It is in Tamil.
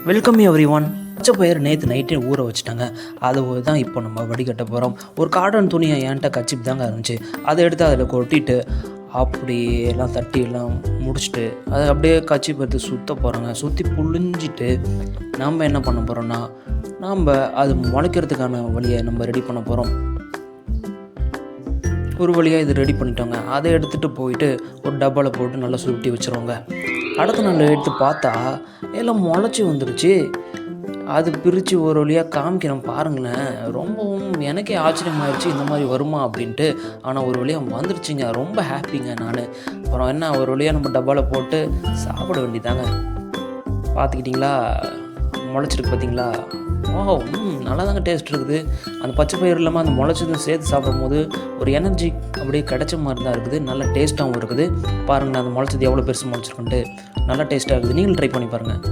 Welcome every one. பச்சை பயிர் நேற்று நைட்டே ஊற வச்சுட்டாங்க. அதை தான் இப்போ நம்ம வடிகட்ட போகிறோம். ஒரு காட்டன் துணியை என்கிட்ட கச்சிப்பு தாங்க இருந்துச்சு. அதை எடுத்து அதில் கொட்டிட்டு அப்படியெல்லாம் தட்டி எல்லாம் முடிச்சுட்டு அதை அப்படியே கச்சிப்பு எடுத்து சுற்ற போகிறோங்க. சுற்றி புழிஞ்சிட்டு நம்ம என்ன பண்ண போகிறோம்னா நம்ம அது முளைக்கிறதுக்கான வழியை நம்ம ரெடி பண்ண போகிறோம். ஒரு வழியாக இது ரெடி பண்ணிட்டோங்க. அதை எடுத்துகிட்டு போயிட்டு ஒரு டப்பாவில் போட்டு நல்லா சுருட்டி வச்சுருவோங்க. அடுத்த நாள் எடுத்து பார்த்தா எல்லாம் முளைச்சி வந்துருச்சு. அது பிரித்து ஒரு வழியாக காமிக்கிறேன் பாருங்களேன். ரொம்பவும் எனக்கே ஆச்சரியமாகிடுச்சு, இந்த மாதிரி வருமா அப்படின்ட்டு. ஆனால் ஒரு வழியாக வந்துருச்சுங்க. ரொம்ப ஹாப்பிங்க நான். அப்புறம் என்ன, ஒரு வழியாக நம்ம டப்பாவில் போட்டு சாப்பிட வேண்டியதாங்க. பார்த்துக்கிட்டிங்களா, முளைச்சிருக்கு பார்த்தீங்களா? நல்லா தாங்க டேஸ்ட் இருக்குது. அந்த பச்சை பயிர் இல்லாமல் அந்த முளைச்சதும் சேர்த்து சாப்பிடும்போது ஒரு எனர்ஜி அப்படியே கிடைச்ச மாதிரி தான் இருக்குது. நல்ல டேஸ்ட்டாகவும் இருக்குது. பாருங்கள், அந்த முளைச்சது எவ்வளோ பெருசு முளைச்சிருக்குன்ட்டு நல்லா டேஸ்ட்டாக இருக்குது. நீங்களும் ட்ரை பண்ணி பாருங்கள்.